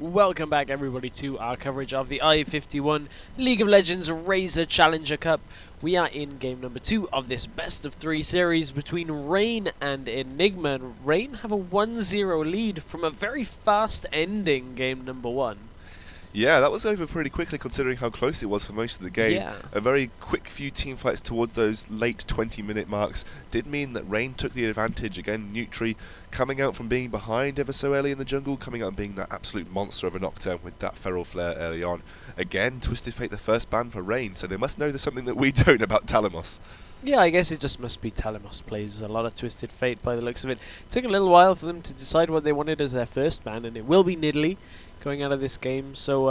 Welcome back everybody to our coverage of the I-51 League of Legends Razer Challenger Cup. We are in game number 2 of this best of 3 series between Rain and eNigma. And Rain have a 1-0 lead from a very fast ending game number 1. Yeah, that was over pretty quickly considering how close it was for most of the game. Yeah. A very quick few team fights towards those late 20-minute marks did mean that Rain took the advantage. Again, Nutri coming out from being behind ever so early in the jungle, coming out and being that absolute monster of a Nocturne with that Feral Flare early on. Again, Twisted Fate the first ban for Rain, so they must know there's something that we don't about Talamos. Yeah, I guess it just must be Talamos plays a lot of Twisted Fate by the looks of it. It took a little while for them to decide what they wanted as their first ban, and it will be Nidalee going out of this game. So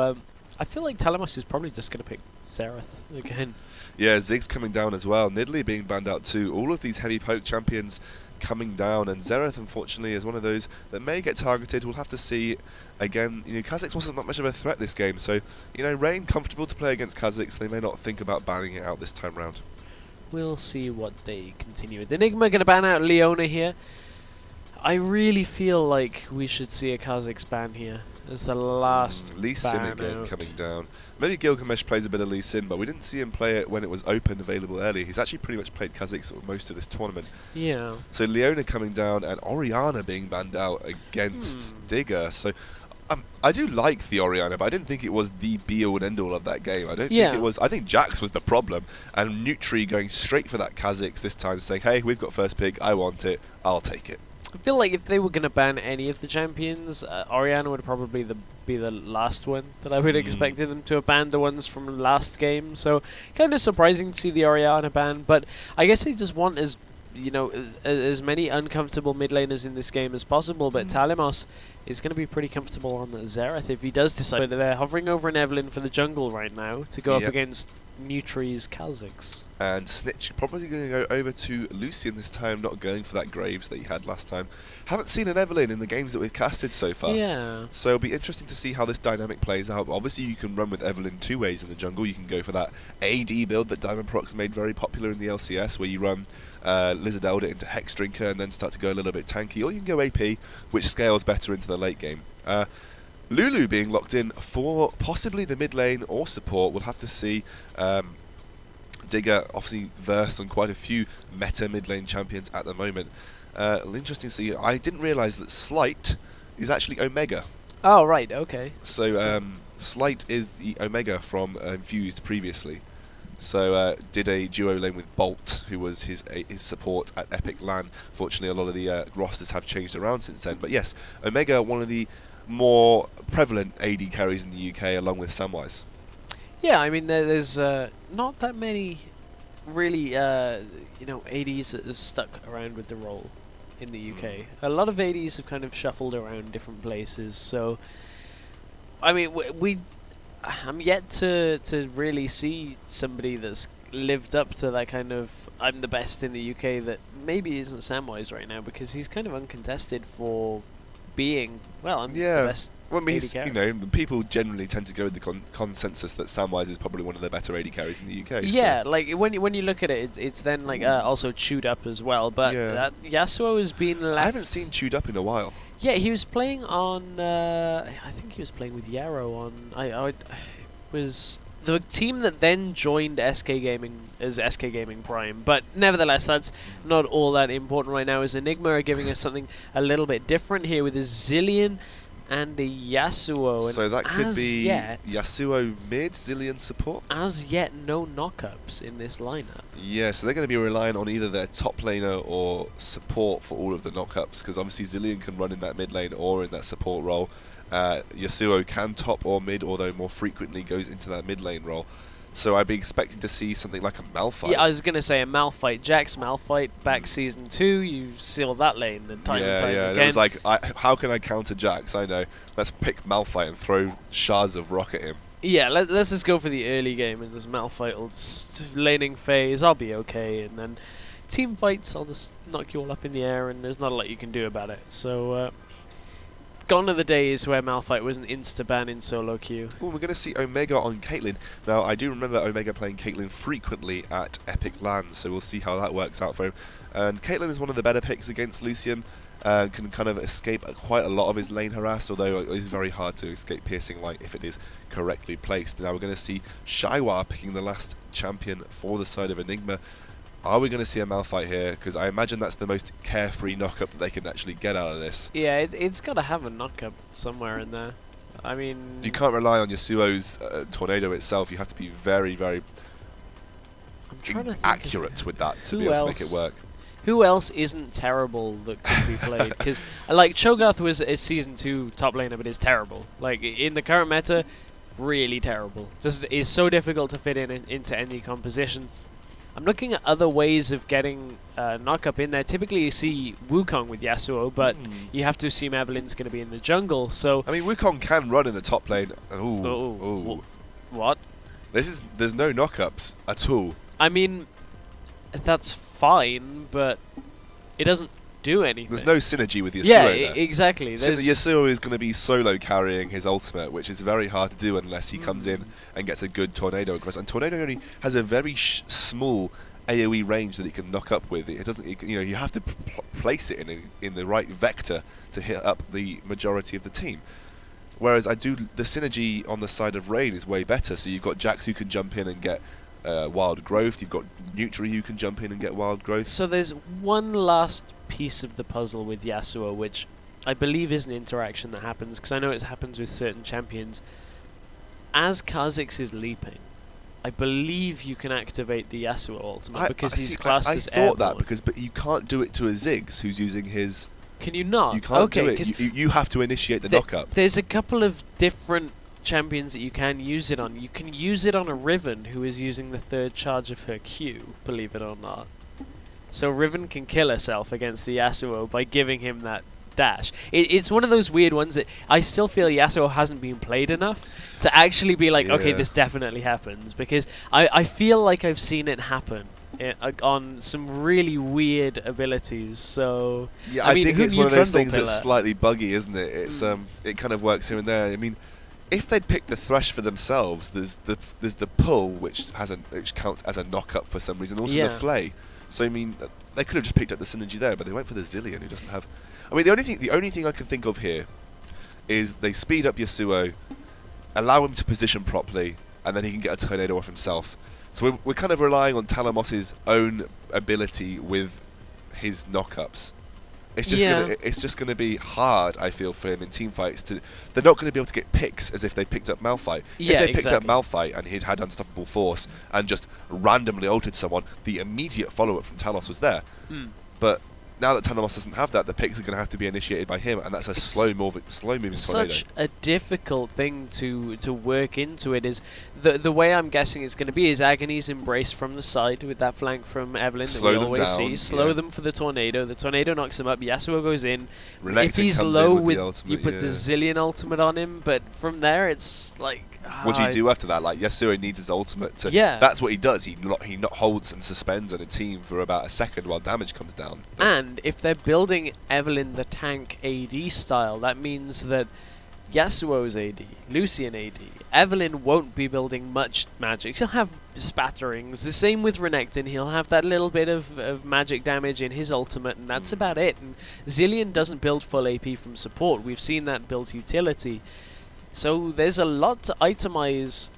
I feel like Talamos is probably just going to pick Xerath again. Yeah, Zig's coming down as well. Nidalee being banned out too. All of these heavy poke champions coming down, and Xerath unfortunately is one of those that may get targeted. We'll have to see. Again, Kha'Zix wasn't that much of a threat this game, so Rain comfortable to play against Kha'Zix. They may not think about banning it out this time round. We'll see what they continue with. eNigma going to ban out Leona here. I really feel like we should see a Kha'Zix ban here as the last Lee Sin ban again out. coming down. Maybe Gilgamesh plays a bit of Lee Sin, but we didn't see him play it when it was open, available earlier. He's actually pretty much played Kha'Zix most of this tournament. Yeah. So Leona coming down and Orianna being banned out against Digger. So I do like the Orianna, but I didn't think it was the be-all and end-all of that game. I don't think it was. I think Jax was the problem, and Nutri going straight for that Kha'Zix this time, saying, "Hey, we've got first pick. I want it. I'll take it." I feel like if they were going to ban any of the champions, Orianna would probably be the last one that I would have expected them to have banned, the ones from last game. So kind of surprising to see the Orianna ban, but I guess they just want as many uncomfortable mid laners in this game as possible. But Talamos is going to be pretty comfortable on the Xerath if he does decide. But they're hovering over an Evelynn for the jungle right now to go up against Nutri's Kha'Zix. And Snitch probably going to go over to Lucian this time, not going for that Graves that he had last time. Haven't seen an Evelynn in the games that we've casted so far. Yeah. So it'll be interesting to see how this dynamic plays out. Obviously, you can run with Evelynn two ways in the jungle. You can go for that AD build that Diamond Prox made very popular in the LCS, where you run Lizard Elder into Hex Drinker and then start to go a little bit tanky. Or you can go AP, which scales better into the late game. Lulu being locked in for possibly the mid lane or support. We'll have to see. Digger obviously versed on quite a few meta mid lane champions at the moment. Interesting to see. I didn't realise that Slight is actually Omega. Oh, right, okay. So Slight is the Omega from Infused previously. So did a duo lane with Bolt, who was his support at Epic LAN. Fortunately, a lot of the rosters have changed around since then. But yes, Omega, one of the more prevalent AD carries in the UK, along with Samwise. Yeah, I mean, there's not that many really, ADs that have stuck around with the role in the UK. A lot of ADs have kind of shuffled around different places. So, I mean, I'm yet to really see somebody that's lived up to that kind of I'm the best in the UK that maybe isn't Samwise right now, because he's kind of uncontested for being, I'm the best. Well, I mean, people generally tend to go with the consensus that Samwise is probably one of the better AD carries in the UK. Yeah, so. Like when you look at it, it's then like also chewed up as well. But Yasuo has been left. I haven't seen chewed up in a while. Yeah, he was playing on. I think he was playing with Yarrow on. It was the team that then joined SK Gaming as SK Gaming Prime. But nevertheless, that's not all that important right now. As eNigma are giving us something a little bit different here with a Zilean and a Yasuo. So that could be Yasuo mid, Zilean support? As yet, no knockups in this lineup. Yeah, so they're going to be relying on either their top laner or support for all of the knockups, because obviously Zilean can run in that mid lane or in that support role. Yasuo can top or mid, although more frequently goes into that mid lane role. So I'd be expecting to see something like a Malphite. Yeah, I was going to say a Malphite. Jax Malphite back season 2, you seal that lane time and time again. It was like, how can I counter Jax? I know. Let's pick Malphite and throw shards of rock at him. Yeah, let's just go for the early game, and this Malphite will just laning phase, I'll be okay, and then team fights, I'll just knock you all up in the air, and there's not a lot you can do about it. So, gone are the days where Malphite was an insta-ban in solo queue. Oh, we're going to see Omega on Caitlyn. Now, I do remember Omega playing Caitlyn frequently at Epic LAN, so we'll see how that works out for him. And Caitlyn is one of the better picks against Lucian. can kind of escape quite a lot of his lane harass, although it is very hard to escape piercing light if it is correctly placed. Now we're going to see Shaiwa picking the last champion for the side of eNigma. Are we going to see a Malphite here? Because I imagine that's the most carefree knock-up that they can actually get out of this. Yeah, it's got to have a knock-up somewhere in there. I mean... You can't rely on Yasuo's tornado itself. You have to be very, very accurate with that to be able to make it work. Who else isn't terrible that could be played? Because, like, Cho'Gath was a Season 2 top laner, but is terrible. Like, in the current meta, really terrible. Just is so difficult to fit into any composition. I'm looking at other ways of getting knock-up in there. Typically you see Wukong with Yasuo, but you have to assume Evelyn's going to be in the jungle, so... I mean, Wukong can run in the top lane. What? There's no knock-ups at all. I mean, that's fine, but it doesn't do anything. There's no synergy with Yasuo Yeah, there. exactly. Yasuo is going to be solo carrying his ultimate, which is very hard to do unless he comes in and gets a good tornado across. And tornado only has a very small AoE range that it can knock up with. It doesn't, you have to place it in the right vector to hit up the majority of the team. Whereas the synergy on the side of Rain is way better. So you've got Jax who can jump in and get wild growth. You've got Nutri who can jump in and get wild growth. So there's one last piece of the puzzle with Yasuo, which I believe is an interaction that happens, because I know it happens with certain champions. As Kha'Zix is leaping, I believe you can activate the Yasuo ultimate because he's classed as airborne. I thought that, but you can't do it to a Ziggs who's using his... Can you not? You can't do it. You have to initiate the knock-up. There's a couple of different champions that you can use it on. You can use it on a Riven who is using the third charge of her Q, believe it or not. So Riven can kill herself against the Yasuo by giving him that dash. It's one of those weird ones that I still feel Yasuo hasn't been played enough to actually be like, okay, this definitely happens, because I feel like I've seen it happen on some really weird abilities. So yeah, I think it's one of those things that's slightly buggy, isn't it? It's it kind of works here and there. I mean, if they'd picked the Thresh for themselves, there's the pull which counts as a knock-up for some reason. Also the Flay. So I mean, they could have just picked up the synergy there, but they went for the Zillion, who doesn't have. I mean, the only thing I can think of here is they speed up Yasuo, allow him to position properly, and then he can get a tornado off himself. So we're kind of relying on Talamos's own ability with his knock-ups. It's just gonna be hard, I feel, for him in team fights. They're not going to be able to get picks as if they picked up Malphite. Yeah, if they picked up Malphite and he'd had unstoppable force and just randomly ulted someone, the immediate follow-up from Talos was there. But now that Talos doesn't have that, the picks are going to have to be initiated by him, and that's a slow-moving tornado. Such a difficult thing to work into it. Is the way I'm guessing it's going to be is Agony's embrace from the side with that flank from Evelyn that we always see. Slow them for the tornado. The tornado knocks him up. Yasuo goes in. If he's low, you put the Zillion ultimate on him. But from there, it's like... What do you do after that? Like, Yasuo needs his ultimate to... Yeah. That's what he does. He holds and suspends on a team for about a second while damage comes down. And if they're building Evelyn the tank AD style, that means that Yasuo's AD, Lucian AD, Evelyn won't be building much magic. She'll have spatterings. The same with Renekton. He'll have that little bit of magic damage in his ultimate, and that's about it. And Zillion doesn't build full AP from support. We've seen that builds utility. So there's a lot to itemize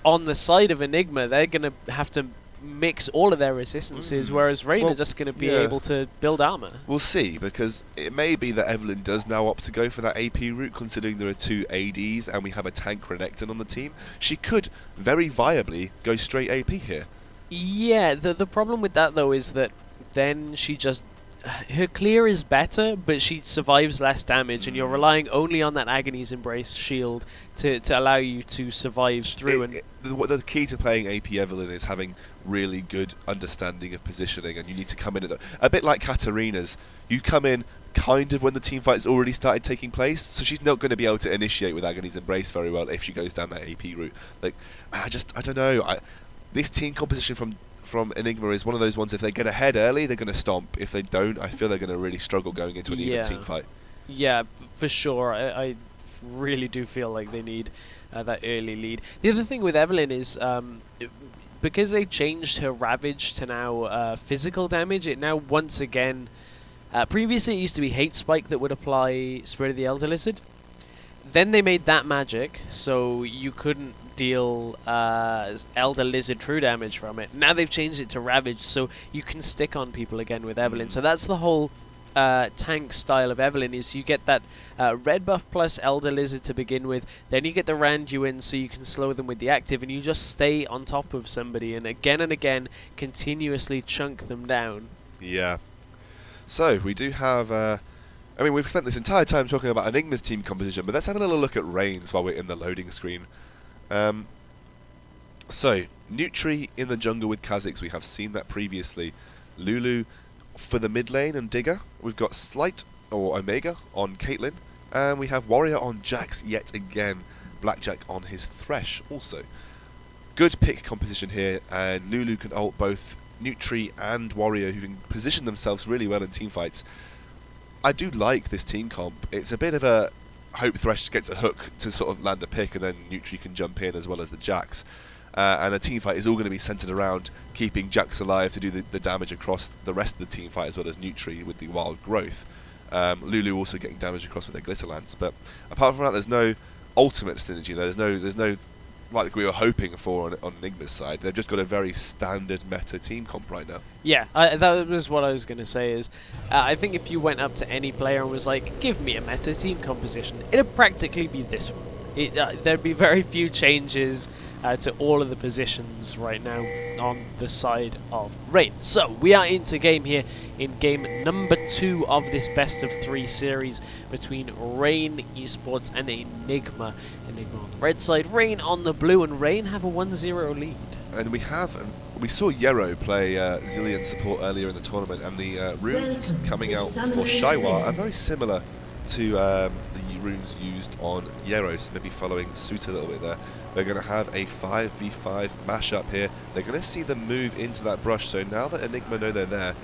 on the side of eNigma. They're going to have to mix all of their resistances, whereas Rain are just going to be able to build armor. We'll see, because it may be that Evelyn does now opt to go for that AP route, considering there are 2 ADs and we have a tank Renekton on the team. She could very viably go straight AP here. Yeah, the problem with that though is that then she just... Her clear is better, but she survives less damage, and you're relying only on that Agony's Embrace shield to allow you to survive through. The key to playing AP Evelyn is having really good understanding of positioning, and you need to come in a bit like Katarina's. You come in kind of when the team fight's already started taking place, so she's not going to be able to initiate with Agony's Embrace very well if she goes down that AP route. Like, I don't know. This team composition from eNigma is one of those ones, if they get ahead early, they're going to stomp. If they don't, I feel they're going to really struggle going into an even team fight. Yeah, for sure. I really do feel like they need that early lead. The other thing with Evelyn is, because they changed her Ravage to now physical damage, it now once again Previously, it used to be Hate Spike that would apply Spirit of the Elder Lizard. Then they made that magic, so you couldn't deal Elder Lizard true damage from it. Now they've changed it to Ravage, so you can stick on people again with Evelynn. So that's the whole tank style of Evelynn, is you get that red buff plus Elder Lizard to begin with, then you get the Randuin so you can slow them with the active, and you just stay on top of somebody and again continuously chunk them down. Yeah. So we do have... I mean, we've spent this entire time talking about eNigma's team composition, but let's have a little look at Rain's while we're in the loading screen. So, Nutri in the jungle with Kha'Zix, we have seen that previously. Lulu for the mid lane and Digger. We've got Slight, or Omega, on Caitlyn. And we have Warrior on Jax yet again. Blackjack on his Thresh also. Good pick composition here, and Lulu can ult both Nutri and Warrior, who can position themselves really well in teamfights. I do like this team comp. It's a bit of a hope Thresh gets a hook to sort of land a pick, and then Nutri can jump in as well as the Jax. And the team fight is all going to be centered around keeping Jax alive to do the damage across the rest of the team fight, as well as Nutri with the wild growth. Lulu also getting damage across with their glitter lance. But apart from that, there's no ultimate synergy there. There's no like we were hoping for on eNigma's side. They've just got a very standard meta team comp right now. Yeah, that was what I was going to say. Is I think if you went up to any player and was like, give me a meta team composition, it'd practically be this one. There'd be very few changes to all of the positions right now on the side of Rain. So we are into game here in game number 2 of this best of 3 series between Rain eSports and eNigma. eNigma on the red side, Rain on the blue, and Rain have a 1-0 lead. And we saw Yero play Zilean support earlier in the tournament, and the runes coming out for Shaiwa are very similar to the runes used on Yero, so maybe following suit a little bit there. They're going to have a 5v5 mashup here. They're going to see them move into that brush, so now that eNigma know they're there,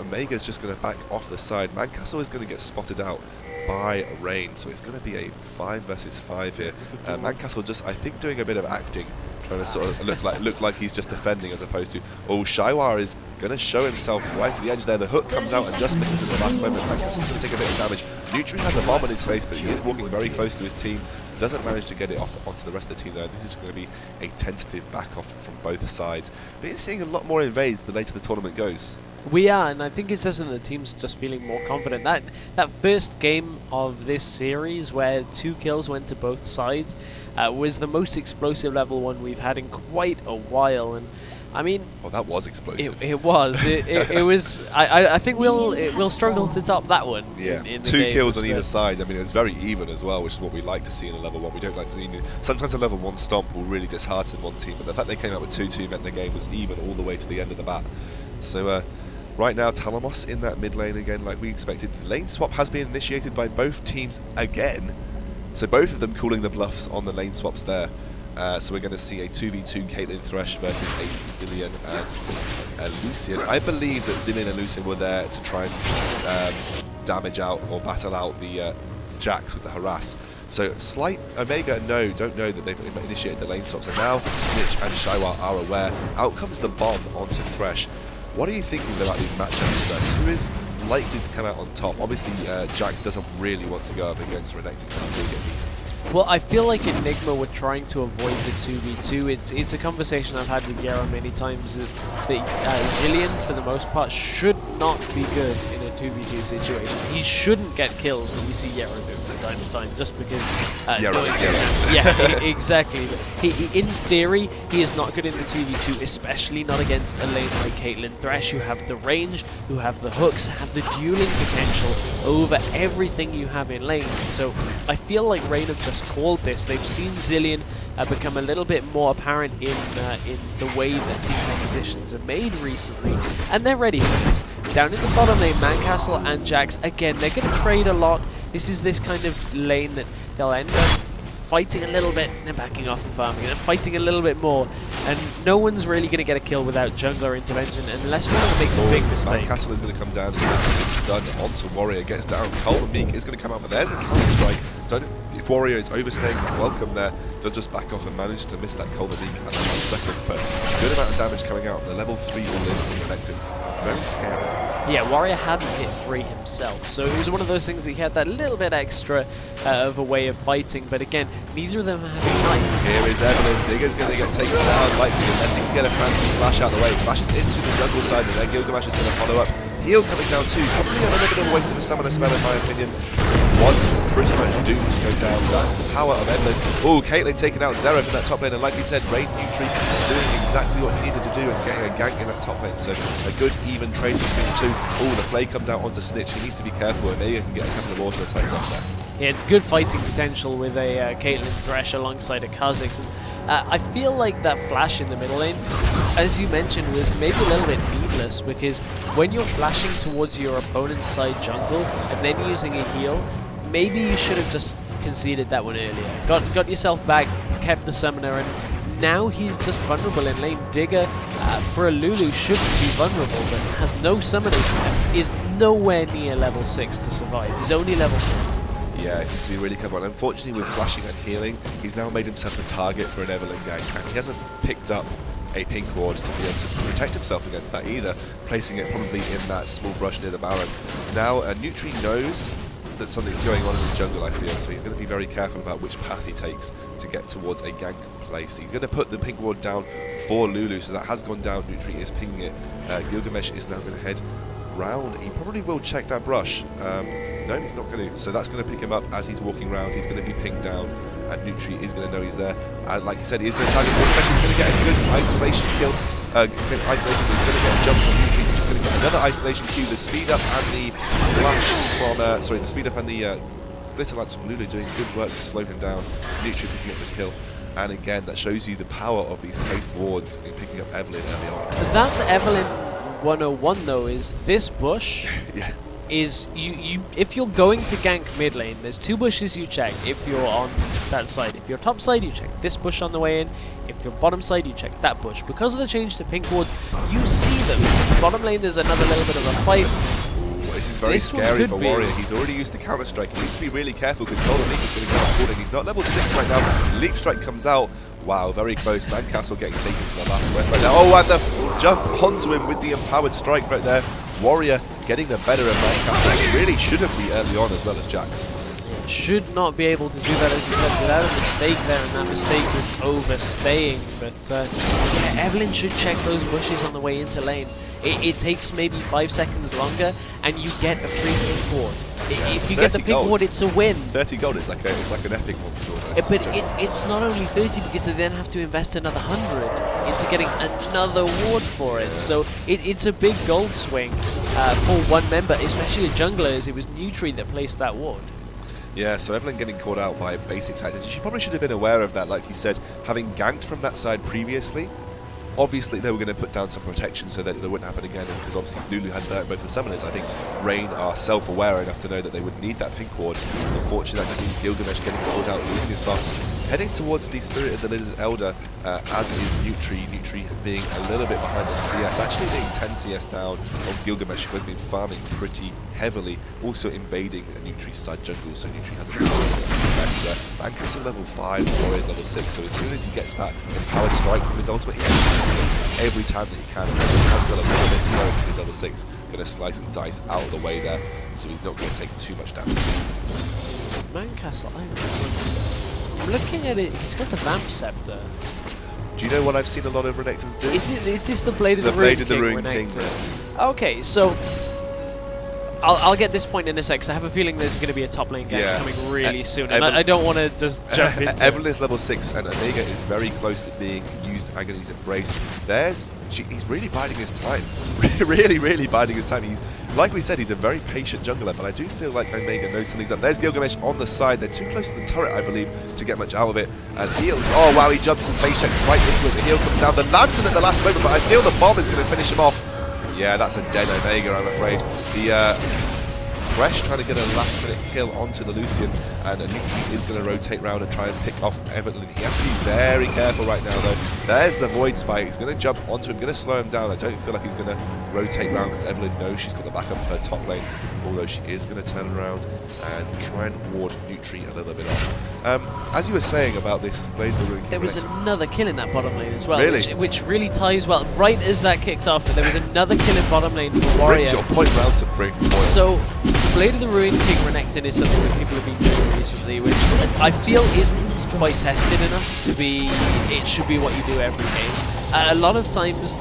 Omega's just going to back off the side. Mancastle is going to get spotted out by Rain, so it's going to be a 5 versus 5 here. Mancastle just, I think, doing a bit of acting, trying to sort of look like he's just defending as opposed to... Oh, Shaiwa is going to show himself right to the edge there. The hook comes out and just misses at the last moment. Mancastle's going to take a bit of damage. Nutri has a bomb on his face, but he is walking very close to his team. Doesn't manage to get it off onto the rest of the team though. This is going to be a tentative back off from both sides. But you're seeing a lot more invades the later the tournament goes. We are, and I think it's just that the team's just feeling more confident. That first game of this series, where 2 kills went to both sides, was the most explosive level one we've had in quite a while. And I mean, oh, that was explosive. It was. It was. I think we'll struggle to top that one. Yeah, in 2 kills on either side. I mean, it was very even as well, which is what we like to see in a level 1. We don't like to see. Sometimes a level 1 stomp will really dishearten one team, but the fact they came out with 2-2 meant the game was even all the way to the end of the bat. So right now, Talamos in that mid lane again, like we expected. The lane swap has been initiated by both teams again, so both of them calling the bluffs on the lane swaps there. So we're going to see a 2v2 Caitlyn Thresh versus a Zilean and Lucian. I believe that Zilean and Lucian were there to try and damage out or battle out the Jax with the harass. So Slight, Omega don't know that they've initiated the lane swaps, and now Snitch and Shaiwa are aware. Out comes the bomb onto Thresh. What are you thinking about these matchups today? Who is likely to come out on top? Obviously, Jax doesn't really want to go up against Renekton because he will get beaten. Well, I feel like eNigma were trying to avoid the 2v2. It's a conversation I've had with Yero many times that Zilean, for the most part, should not be good in a 2v2 situation. He shouldn't get kills, but we see Yero do it from time to time, just because... Yeah, exactly. In theory, he is not good in the 2v2, especially not against a lane like Caitlyn Thresh, who have the range, who have the hooks, have the dueling potential over everything you have in lane. So I feel like Rain have just called this. They've seen Zilean become a little bit more apparent in the way that team compositions are made recently, and they're ready for this. Down in the bottom lane, Mancastle and Jax, again, they're going to trade a lot. This is this kind of lane that they'll end up fighting a little bit, and then backing off and farming, and then fighting a little bit more, and no one's really going to get a kill without jungler intervention unless one of them makes a big mistake. Castle is going to come down, stun onto Warrior, gets down. Cole and Meek is going to come out, but there's the counter strike. If Warrior is overstaying his welcome there, does just back off and manage to miss that Cole and Meek at the last second, but good amount of damage coming out. The level 3 all-in connected. Very scary. Yeah, Warrior hadn't hit 3 himself, so it was one of those things that he had that little bit extra of a way of fighting, but again, neither of them have lights. Here is Evelyn. Digger's going to get taken down likely unless he can get a fancy flash out of the way. Flashes into the jungle side, and then Gilgamesh is going to follow up. Heal coming down too. Probably a little bit of a waste of a summoner spell in my opinion. Was pretty much doomed to go down. That's the power of Evelyn. Oh, Caitlyn taking out Zera from that top lane, and like we said, Rain Nutri doing exactly what he needed to do and getting a gank in that top lane. So a good even trade between the two. Oh, the play comes out onto Snitch. He needs to be careful, and maybe he can get a couple of auto attacks up there. Yeah, it's good fighting potential with a Caitlyn Thresh alongside a Kha'Zix. And I feel like that flash in the middle lane, as you mentioned, was maybe a little bit needless, because when you're flashing towards your opponent's side jungle and then using a heal, maybe you should have just conceded that one earlier. Got yourself back, kept the summoner, and now he's just vulnerable in lane. Digger, for a Lulu, shouldn't be vulnerable, but has no summoners, is nowhere near level 6 to survive. He's only level 4. Yeah, he needs to be really careful. And unfortunately, with flashing and healing, he's now made himself a target for an Evelyn gank, and he hasn't picked up a pink ward to be able to protect himself against that either, placing it probably in that small brush near the Baron. Now, Nutri knows that something's going on in the jungle, I feel, so he's going to be very careful about which path he takes to get towards a gank place. He's going to put the pink ward down for Lulu, so that has gone down. Nutri is pinging it. Gilgamesh is now going to head round. He probably will check that brush. No, he's not going to. So that's going to pick him up as he's walking round. He's going to be pinged down, and Nutri is going to know he's there. And like he said, he is going to target Gilgamesh. He's going to get a good isolation kill. Isolation, he's going to get a jump from Nutri. He's going to get another isolation Q. The speed up and the flash from, the speed up and the glitter lance from Lulu doing good work to slow him down. Nutri picking up the kill. And again, that shows you the power of these placed wards in picking up Evelyn early on. That's Evelyn 101 though, is this bush. Yeah. Is you if you're going to gank mid lane, there's 2 bushes you check if you're on that side. If you're top side, you check this bush on the way in. If you're bottom side, you check that bush. Because of the change to pink wards, you see them. Bottom lane, there's another little bit of a fight. This is very scary for Warrior. He's already used the counter strike. He needs to be really careful because Golden Leap is going to go out holding. He's not level 6 right now. Leap strike comes out. Wow, very close. Mancastle getting taken to the last breath right now. Oh, and the jump onto him with the empowered strike right there. Warrior getting the better of Mancastle. Really shouldn't be early on as well as Jax. Should not be able to do that, as you said, without a mistake there, and that mistake was overstaying. But yeah, Evelyn should check those bushes on the way into lane. It takes maybe 5 seconds longer, and you get a free pink ward. If you get the pink ward, it's a win. 30 gold is like an epic one. But it's not only 30, because they then have to invest another 100 into getting another ward for it. So it's a big gold swing for one member, especially the jungler, as it was Nutri that placed that ward. Yeah, so Evelyn getting caught out by basic tactics. She probably should have been aware of that, like you said, having ganked from that side previously. Obviously, they were going to put down some protection so that it wouldn't happen again, because obviously Lulu had both the summoners. I think Rain are self-aware enough to know that they would need that pink ward. Unfortunately, that just means Gilgamesh getting called out, losing his buffs. Heading towards the Spirit of the Lizard Elder, as is Nutri. Nutri being a little bit behind on CS, actually being 10 CS down on Gilgamesh, who has been farming pretty heavily, also invading Nutri's side jungle, so Nutri has a good there. Mancastle level 5, Warrior's level 6, so as soon as he gets that empowered strike from his ultimate, every time that he can, he's got a little bit to go into his level 6, going to slice and dice out of the way there, so he's not going to take too much damage. Mancastle, I'm looking at it, he's got the Vamp Scepter. Do you know what I've seen a lot of Renekton's do? Is this the Blade of the Rune King? Okay, so I'll get this point in a sec, because I have a feeling there's going to be a top lane game coming really soon, and I don't want to just jump into it. Evelyn is level 6, and Omega is very close to being used Agony's Embrace. He's really biding his time. really biding his time. He's, like we said, he's a very patient jungler, but I do feel like Omega knows something's up. There's Gilgamesh on the side. They're too close to the turret, I believe, to get much out of it. And heals. Oh, wow, he jumps and face checks right into it. The heal comes down. The Lantern at the last moment, but I feel the bomb is going to finish him off. Yeah, that's a dead Omega, I'm afraid. Fresh trying to get a last-minute kill onto the Lucian, and Nutri is going to rotate round and try and pick off Everton. He has to be very careful right now, though. There's the Void Spike. He's going to jump onto him, going to slow him down. I don't feel like he's going to rotate round because Evelyn knows she's got the backup of her top lane, although she is going to turn around and try and ward Nutri a little bit off. As you were saying about this Blade of the Ruin King, there was another kill in that bottom lane as well, really? which really ties well. Right as that kicked off, there was another kill in bottom lane for Warrior. Brings your point round to bring point. So, Blade of the Ruin King Renekton is something that people have been doing recently, which I feel isn't quite tested enough to be, it should be what you do every game. A lot of times,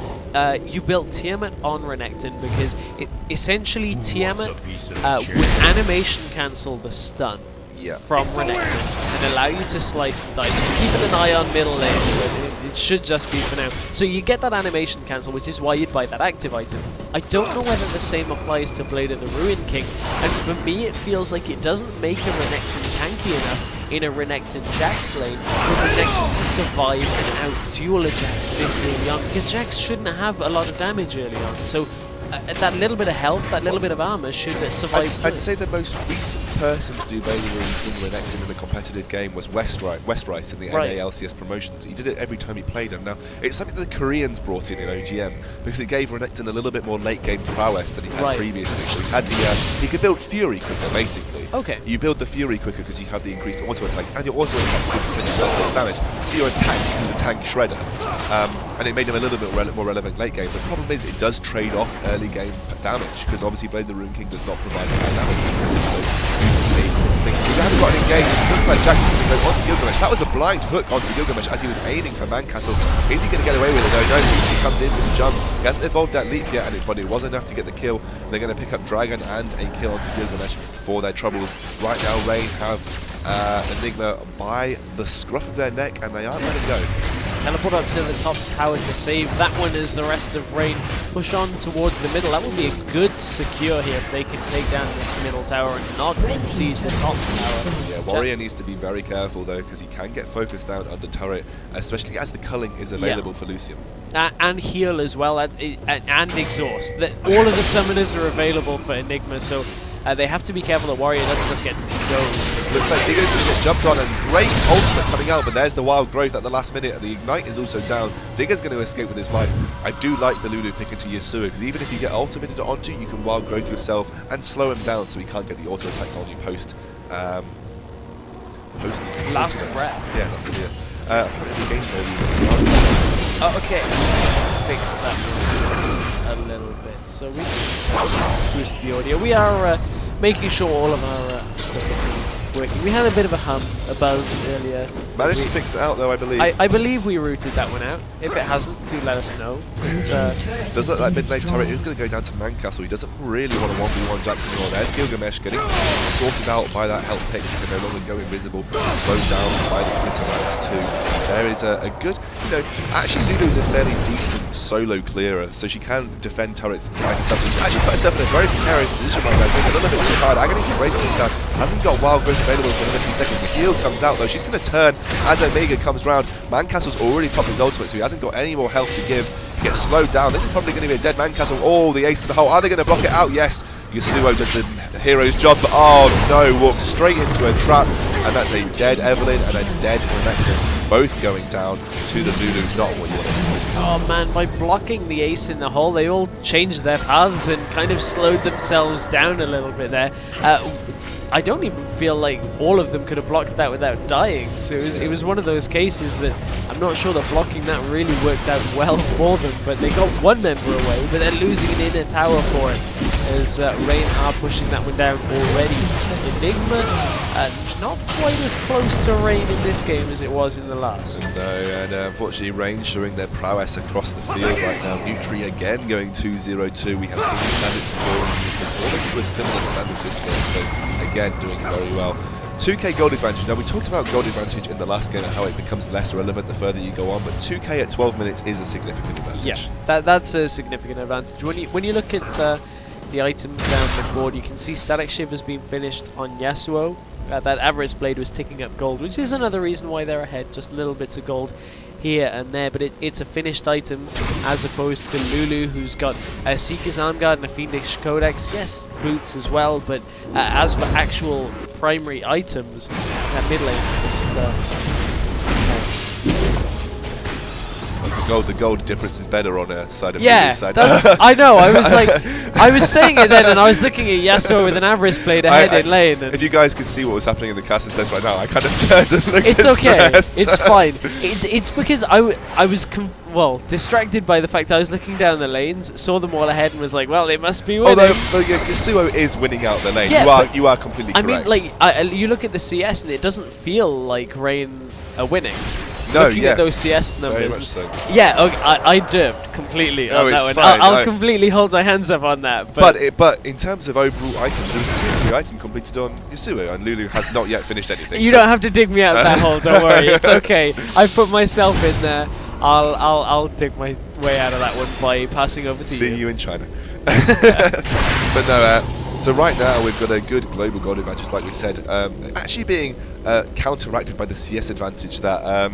you built Tiamat on Renekton because it essentially Tiamat would animation cancel the stun from Renekton and allow you to slice and dice. Keeping an eye on middle lane, but it should just be for now. So you get that animation cancel, which is why you'd buy that active item. I don't know whether the same applies to Blade of the Ruin King, and for me it feels like it doesn't make a Renekton tanky enough in a Renekton Jax lane for Renekton to survive and out-duel a Jax this early on, because Jax shouldn't have a lot of damage early on. So that little bit of health, that little bit of armor should survive. I'd say the most recent person to do Blade of the Ruin King Renekton in a competitive game was Westrice in the NA LCS promotions. He did it every time he played him. Now, it's something that the Koreans brought in OGM because it gave Renekton a little bit more late game prowess than he had previously. So he had he could build Fury quicker, basically. Okay. You build the Fury quicker because you have the increased auto attacks, and your auto attacks give less damage. So you're a tank who's a tank shredder. And it made him a little bit more relevant late game. The problem is it does trade off early game damage, because obviously Blade of the Ruin King does not provide high damage. So basically, we haven't got an engage. It looks like Jax is going to go onto Gilgamesh. That was a blind hook onto Gilgamesh as he was aiming for Mancastle. Is he going to get away with it? No, he comes in with the jump. He hasn't evolved that leap yet, but it was enough to get the kill. They're going to pick up Dragon and a kill onto Gilgamesh for their troubles. Right now, Rain have eNigma by the scruff of their neck, and they aren't letting go. Teleport up to the top tower to save that one as the rest of Rain push on towards the middle. That would be a good secure here if they can take down this middle tower and not concede the top tower. Yeah, Warrior needs to be very careful though, because he can get focused down under turret, especially as the culling is available for Lucian. And heal as well, and exhaust. All of the summoners are available for eNigma, so they have to be careful that Warrior doesn't just get dozed. Looks like Digger's going to get jumped on, and great ultimate coming out, but there's the wild growth at the last minute, and the ignite is also down. Digger's going to escape with his life. I do like the Lulu pick into Yasuo, because even if you get ultimated onto, you can wild growth yourself and slow him down so he can't get the auto attacks on you post last breath. Yeah, that's the game mode. Oh, okay. Fix that a little bit. So we boost the audio. We are making sure all of our equipment is working. We had a bit of a buzz earlier. Managed to fix it out though, I believe. I believe we rooted that one out. If it hasn't, do let us know. Does look like mid-lane turret is going to go down to Mancastle. He doesn't really want to 1v1 Jax anymore. There's Gilgamesh getting sorted out by that health pick. He can no longer go invisible. Slowed down by the glitter rounds too. There is a good, actually Lulu's a fairly decent solo clearer, so she can defend turrets by herself. She can actually put herself in a very precarious position right now, being a little bit too hard. Agony's embracing it down. Hasn't got wild growth available for another few seconds. The heal comes out though. She's going to turn as Omega comes round. Mancastle's already popped his ultimate, so he hasn't got any more health to give. He gets slowed down. This is probably going to be a dead Mancastle. Oh, the ace in the hole. Are they going to block it out? Yes. Yasuo does the hero's job, but oh no, walks straight into a trap, and that's a dead Evelyn and a dead Renekton, both going down to the Lulu. Not what you want to do. Oh man, by blocking the ace in the hole, they all changed their paths and kind of slowed themselves down a little bit there. I don't even feel like all of them could have blocked that without dying, so it was one of those cases that I'm not sure that blocking that really worked out well for them, but they got one member away, but they're losing an inner tower for it, as Rain are pushing that one down already. eNigma, not quite as close to Rain in this game as it was in the last. No, and unfortunately Rain showing their prowess across the field right now. Nutri again going 2-0-2. We have seen the standards before, and he's performing to a similar standard this game, so again doing very well. 2k gold advantage. Now we talked about gold advantage in the last game and how it becomes less relevant the further you go on, but 2k at 12 minutes is a significant advantage. Yeah, that's a significant advantage. When you look at the items down the board, you can see Static Shiv has been finished on Yasuo. That Avarice Blade was ticking up gold, which is another reason why they're ahead, just little bits of gold here and there, but it's a finished item as opposed to Lulu, who's got a Seeker's Arm Guard and a Fiendish Codex. Yes, boots as well, but as for actual primary items, that mid lane just... The gold difference is better on a side of yeah, side. I know. I was like, I was saying it then, and I was looking at Yasuo with an Avarice blade ahead in lane. And if you guys could see what was happening in the caster's desk right now, I kind of turned and looked it's at okay. Stress. It's fine. It's because I was distracted by the fact I was looking down the lanes, saw them all ahead, and was like, well, they must be winning. Although Yasuo is winning out the lane. Yeah, you are completely correct. I mean, like, you look at the CS, and it doesn't feel like Rain are winning. No, Looking at those CS numbers. Very much so. Yeah, okay, I derped completely on that one. Fine, I'll completely hold my hands up on that. But in terms of overall items, there was a tier 3 item completed on Yasuo, and Lulu has not yet finished anything. You don't have to dig me out of that hole. Don't worry, it's okay. I put myself in there. I'll dig my way out of that one by passing over to you. See you in China. But no. So right now we've got a good global gold advantage, like we said, actually being counteracted by the CS advantage that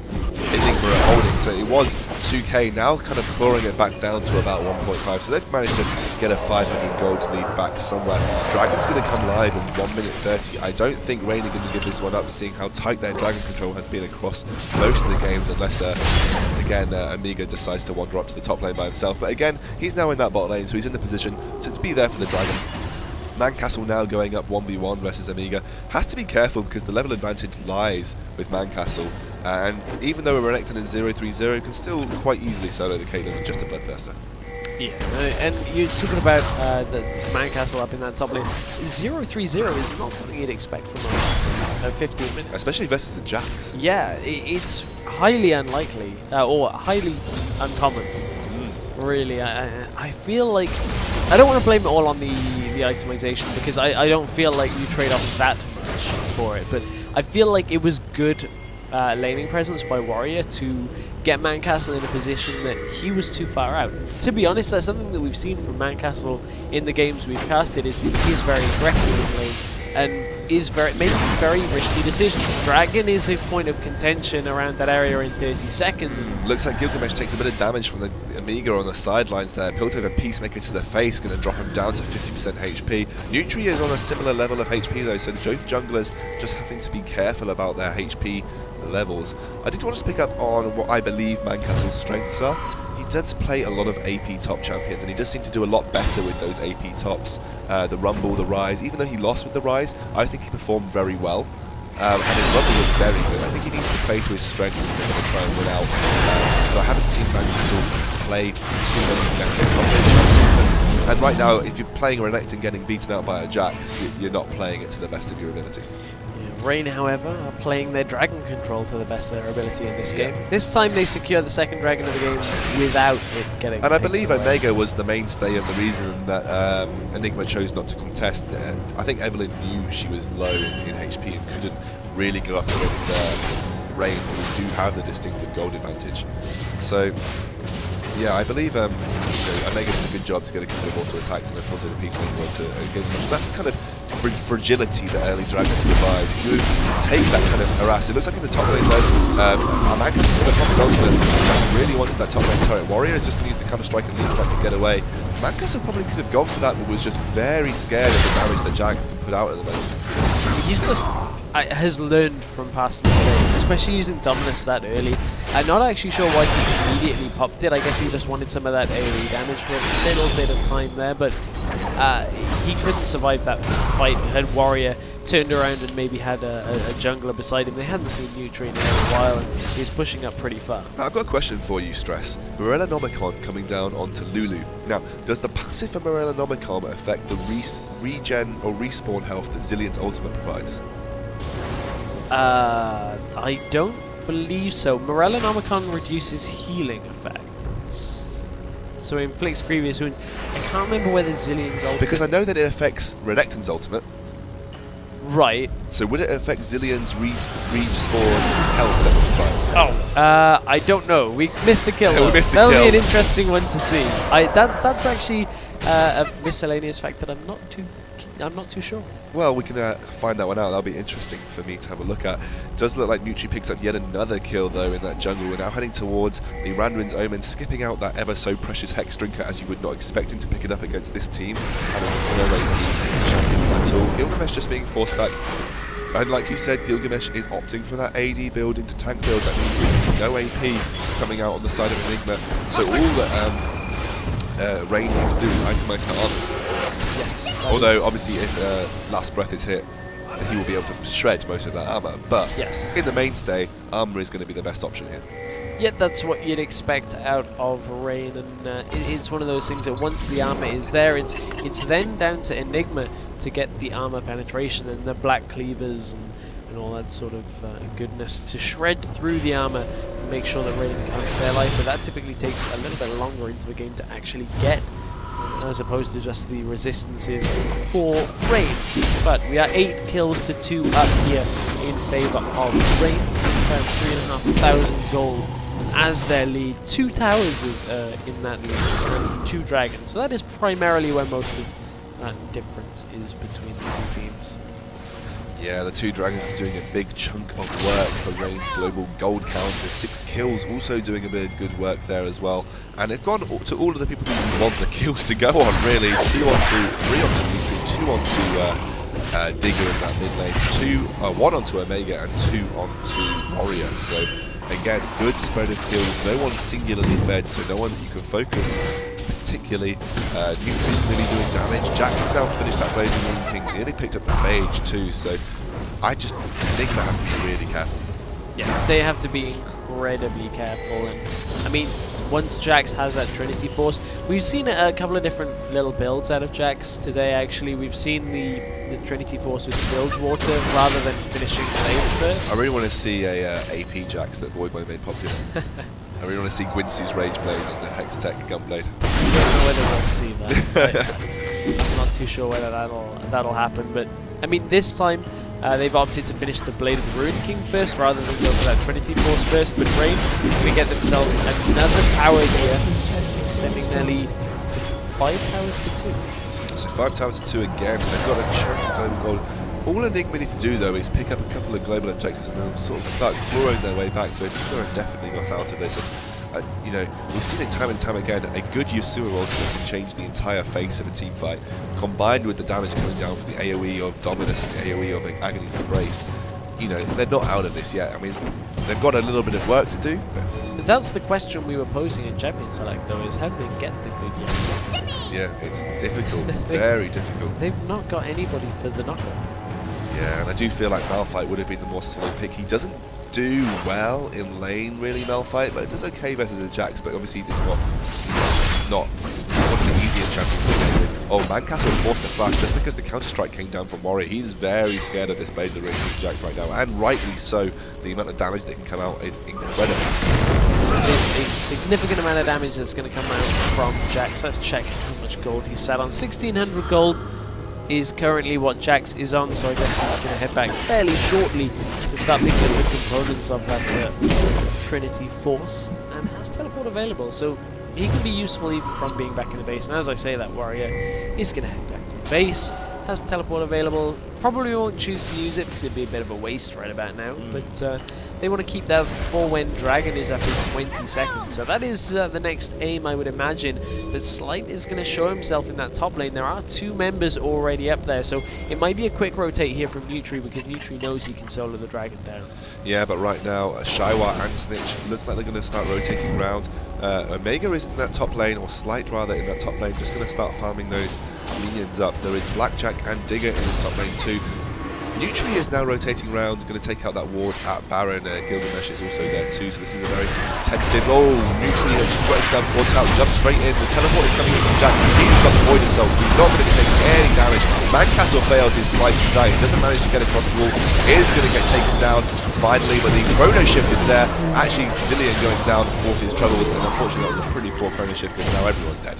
eNigma are holding. So it was 2k, now kind of clawing it back down to about 1.5. So they've managed to get a 500 gold lead back somewhere. Dragon's going to come live in 1 minute 30. I don't think Rain are going to give this one up, seeing how tight their dragon control has been across most of the games, unless again Amiga decides to wander up to the top lane by himself. But again, he's now in that bot lane, so he's in the position to be there for the dragon. Mancastle now going up 1v1 versus Amiga. Has to be careful because the level advantage lies with Mancastle. And even though we're Renekton in 0-3-0, can still quite easily solo the Caitlyn with just a Bloodthirster. Yeah, and you're talking about the Mancastle up in that top lane. 0-3-0 is not something you'd expect from a 15 minutes. Especially versus the Jax. Yeah, it's highly unlikely, or highly uncommon. Really, I feel like... I don't want to blame it all on the itemization, because I don't feel like you trade off that much for it, but I feel like it was good laning presence by Warrior to get Mancastle in a position that he was too far out. To be honest, that's something that we've seen from Mancastle in the games we've casted, is he's very aggressive in lane and is making very risky decisions. Dragon is a point of contention around that area in 30 seconds. Looks like Gilgamesh takes a bit of damage from the Amiga on the sidelines there. Piltover Peacemaker to the face, going to drop him down to 50% HP. Nutri is on a similar level of HP though, so the both junglers just having to be careful about their HP levels. I did want to pick up on what I believe Mancastle's strengths are. He does play a lot of AP top champions, and he does seem to do a lot better with those AP tops. The Rumble, the Rise, even though he lost with the Rise, I think he performed very well. And his Rumble was very good. I think he needs to play to his strengths if he's going to try and win out. So I haven't seen Mancastle play too many. And right now, if you're playing Renekton getting beaten out by a Jax, you're not playing it to the best of your ability. Rain, however, are playing their dragon control to the best of their ability in this game. This time they secure the second dragon of the game without it getting... And I believe Omega was the mainstay of the reason that eNigma chose not to contest. And I think Evelyn knew she was low in HP and couldn't really go up against Rain, who do have the distinctive gold advantage. So, yeah, I believe Omega did a good job to get a couple of auto attacks and then auto the Peacemaker onto Gilgamesh. That's the kind of fragility that early dragons provide. If you take that kind of harass, it looks like in the top lane there's Mancastle is going to pop it onto really wanted that top lane turret. Warrior is just going to use the counter strike and lead strike to get away. Mancastle probably could have gone for that, but was just very scared of the damage that Jax can put out at the moment. He's just has learned from past mistakes, especially using Dominus that early. I'm not actually sure why he immediately popped it. I guess he just wanted some of that AoE damage for a little bit of time there, but he couldn't survive that fight. Had Warrior turned around and maybe had a jungler beside him. They hadn't seen Nutri in a while, and he was pushing up pretty far. Now, I've got a question for you, Stress. Morellonomicon coming down onto Lulu. Now, does the passive for Morellonomicon affect the regen or respawn health that Zillion's ultimate provides? I don't believe so. Morellonomicon reduces healing effects, so it inflicts previous wounds. I can't remember whether Zillion's ultimate... Because I know that it affects Renekton's ultimate. Right. So would it affect Zillion's respawn health that it provides? Oh, I don't know. We missed the kill. That'll be an interesting one to see. That's actually a miscellaneous fact that I'm not too I'm not too sure. Well, we can find that one out. That'll be interesting for me to have a look at. Does look like Nutri picks up yet another kill, though, in that jungle. We're now heading towards the Randuin's Omen, skipping out that ever so precious Hex Drinker, as you would not expect him to pick it up against this team. At all. Gilgamesh just being forced back. And like you said, Gilgamesh is opting for that AD build into tank build. That means no AP coming out on the side of eNigma. So all that Rain needs to do is itemize her armor. Yes. Although, obviously, if Last Breath is hit, he will be able to shred most of that armor. But yes, in the mainstay, armor is going to be the best option here. Yeah, that's what you'd expect out of Rain, and it's one of those things that once the armor is there, it's then down to eNigma to get the armor penetration and the black cleavers and all that sort of goodness to shred through the armor and make sure that Rain can't stay alive. But that typically takes a little bit longer into the game to actually get, as opposed to just the resistances for Rain. But we are 8 kills to 2 up here in favour of Rain. 3,500 gold as their lead. 2 towers in that lead and 2 dragons. So that is primarily where most of that difference is between the 2 teams. Yeah, the 2 dragons is doing a big chunk of work for Rain's global gold count. The 6 kills also doing a bit of good work there as well. And they've gone to all of the people who want the kills to go on, really. 2 onto 3 onto Nutri, 2 onto Digger in that mid lane, 1 onto Omega and 2 onto Warrior. So again, good spread of kills. No one singularly fed, so no one you can focus particularly. Nutri's really doing damage. Jax has now finished that Blazing Moon King, nearly picked up the Phage too, so I just think they have to be really careful. Yeah, they have to be incredibly careful, and I mean, once Jax has that Trinity Force, we've seen a couple of different little builds out of Jax today actually. We've seen the Trinity Force with Bilge Water rather than finishing the lane first. I really want to see a AP Jax that Voidboy made popular. I really want to see Gwinsu's Rage Blade and the Hextech Gunblade. I don't know whether we'll see that. I'm not too sure whether that'll happen, but I mean, this time they've opted to finish the Blade of the Ruin King first rather than go for that Trinity Force first. But Rain can get themselves another tower here, extending their lead to 5 towers to 2. So 5 towers to 2 again. They've got a chunk of global gold. All eNigma need to do though is pick up a couple of global objectives and then sort of start clawing their way back. So eNigma are definitely not out of this. And, you know, we've seen it time and time again. A good Yasuo ultimate can change the entire face of a team fight, combined with the damage coming down from the AoE of Dominus and the AoE of Agony's Embrace. You know, they're not out of this yet. I mean, they've got a little bit of work to do. But that's the question we were posing in Champion Select though, is how do they get the good Yasuo? Yeah, it's difficult, very difficult. They've not got anybody for the knockup. Yeah, and I do feel like Malphite would have been the more solid pick. He doesn't do well in lane, really, Malphite, but it does okay versus the Jax, but obviously he's not one of the easiest champions to play with. Oh, Mancastle forced a flash just because the counter-strike came down from Warrior. He's very scared of this Blade of the Ring Jax right now, and rightly so. The amount of damage that can come out is incredible. There's a significant amount of damage that's going to come out from Jax. Let's check how much gold he's sat on. 1,600 gold is currently what Jax is on, so I guess he's going to head back fairly shortly to start picking up the components of that Trinity Force, and has teleport available, so he can be useful even from being back in the base. And as I say, that Warrior is going to head back to the base, has teleport available, probably won't choose to use it because it'd be a bit of a waste right about now, but they want to keep that for when Dragon is up in 20 seconds. So that is the next aim, I would imagine. But Slight is going to show himself in that top lane. There are 2 members already up there, so it might be a quick rotate here from Nutri because Nutri knows he can solo the Dragon down. Yeah, but right now, Shaiwa and Snitch look like they're going to start rotating around. Omega is in that top lane, or Slight rather, in that top lane, just going to start farming those minions up. There is Blackjack and Digger in this top lane too. Nutri is now rotating around, going to take out that ward at Baron. Gilgamesh is also there too, so this is a very tentative. Oh, Nutri has just got himself caught out, jumped straight in. The teleport is coming in from Jackson. He's got the Void Assault, so he's not going to be taking any damage. Mancastle fails his slice and die. He doesn't manage to get across the wall. Is going to get taken down finally, but the chrono shift is there. Actually, Zillion going down for his troubles, and unfortunately that was a pretty poor chrono shift because now everyone's dead.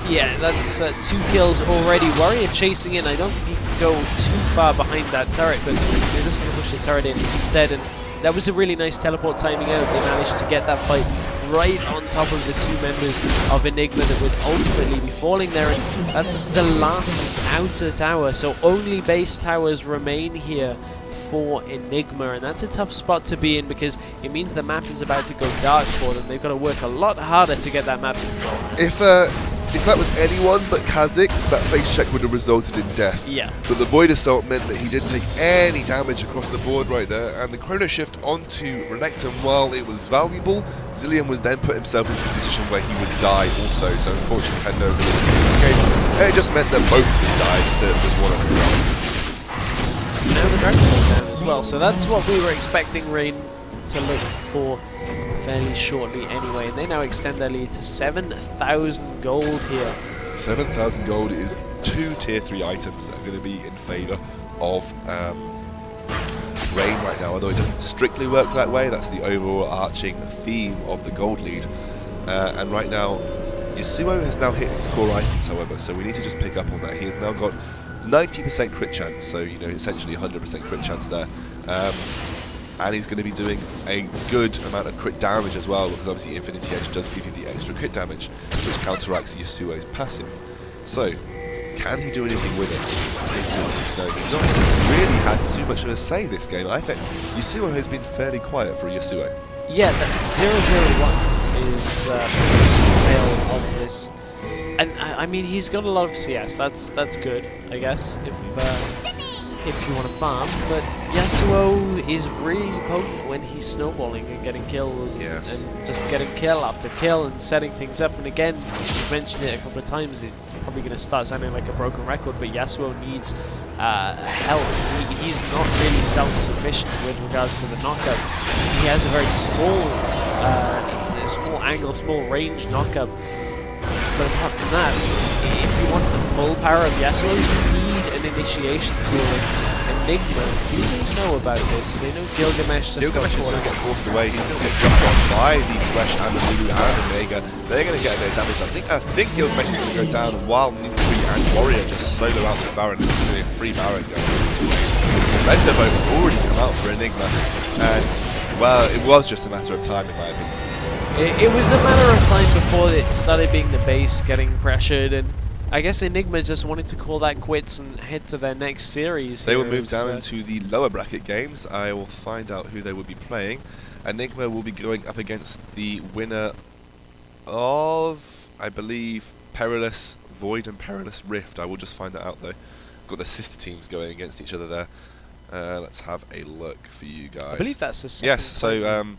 Yeah, that's 2 kills already. Warrior chasing in. I don't think he can go too far behind that turret, but they're just going to push the turret in instead. And that was a really nice teleport timing out. They managed to get that fight right on top of the two members of eNigma that would ultimately be falling there. And that's the last outer tower, so only base towers remain here for eNigma, and that's a tough spot to be in because it means the map is about to go dark for them. They've got to work a lot harder to get that map control. If that was anyone but Kha'Zix, that face check would have resulted in death. Yeah. But the Void Assault meant that he didn't take any damage across the board right there, and the Chrono Shift onto Renekton, while it was valuable, Zilean was then put himself into a position where he would die also, so unfortunately had no ability to escape. And it just meant that both of them died instead of just one of them dying. Now the Dragon Ball down as well, so that's what we were expecting Rain to look for fairly shortly anyway, and they now extend their lead to 7,000 gold here. 7,000 gold is 2 tier 3 items that are going to be in favour of Rain right now, although it doesn't strictly work that way. That's the overarching theme of the gold lead. And right now, Yasuo has now hit his core items, however, so we need to just pick up on that. He has now got 90% crit chance, so you know, essentially 100% crit chance there. And he's going to be doing a good amount of crit damage as well, because obviously Infinity Edge does give you the extra crit damage, which counteracts Yasuo's passive. So, can he do anything with it? He's not really had too much of a say this game. I think Yasuo has been fairly quiet for Yasuo. Yeah, the 001 is the tail of this. And I mean, he's got a lot of CS. That's good, I guess, if you want to farm. But Yasuo is really potent when he's snowballing and getting kills, Yes. and just getting kill after kill and setting things up. And again, you've mentioned it a couple of times. It's probably going to start sounding like a broken record, but Yasuo needs help. He's not really self-sufficient with regards to the knockup. He has a very small angle, small range knockup. But apart from that, if you want the full power of Yasuo, you need an initiation tool. And eNigma, do they know about this? They know Gilgamesh just got Gilgamesh is going to get forced away. He's going to get jumped on by the Thresh and the Lulu and the Omega. They're going to get their damage. I think Gilgamesh is going to go down, while Nutri and Warrior just solo out this Baron. It's going to be a free Baron going into the Surrender Vote already come out for eNigma. And, well, it was just a matter of time, in my opinion. It was a matter of time before it started being the base getting pressured, and I guess eNigma just wanted to call that quits and head to their next series. They will move down into the lower bracket games. I will find out who they will be playing. eNigma will be going up against the winner of, I believe, Perilous Void and Perilous Rift. I will just find that out though. Got the sister teams going against each other there. Let's have a look for you guys. I believe that's the second. Yes, so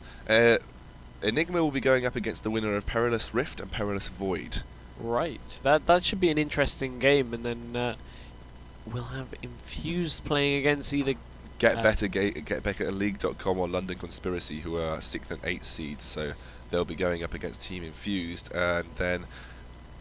eNigma will be going up against the winner of Perilous Rift and Perilous Void. Right, that should be an interesting game, and then we'll have Infused playing against either GetBeckerLeague.com or London Conspiracy, who are 6th and 8th seeds, so they'll be going up against Team Infused, and then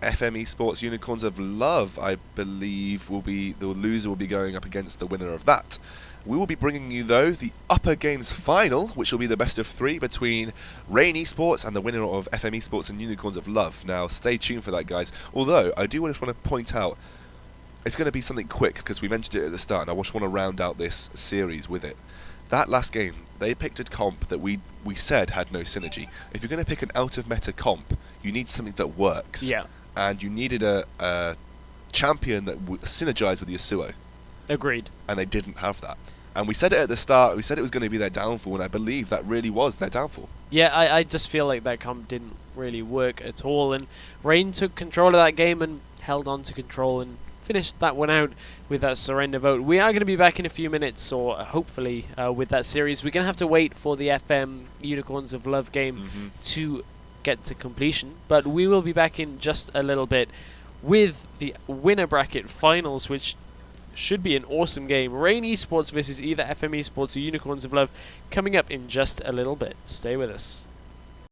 FM eSports Unicorns of Love, I believe, will be the loser will be going up against the winner of that. We will be bringing you, though, the Upper Games Final, which will be the best of 3 between Rain Esports and the winner of FM Esports and Unicorns of Love. Now, stay tuned for that, guys. Although, I do just want to point out, it's going to be something quick, because we mentioned it at the start, and I just want to round out this series with it. That last game, they picked a comp that we said had no synergy. If you're going to pick an out-of-meta comp, you need something that works. Yeah. And you needed a champion that would synergize with Yasuo. Agreed. And they didn't have that. And we said it at the start, we said it was going to be their downfall, and I believe that really was their downfall. Yeah, I just feel like that comp didn't really work at all, and Rain took control of that game and held on to control and finished that one out with that surrender vote. We are going to be back in a few minutes, or hopefully with that series. We're going to have to wait for the FM Unicorns of Love game to get to completion, but we will be back in just a little bit with the winner bracket finals, which should be an awesome game. Rain Esports versus either FM Esports or Unicorns of Love, coming up in just a little bit. Stay with us.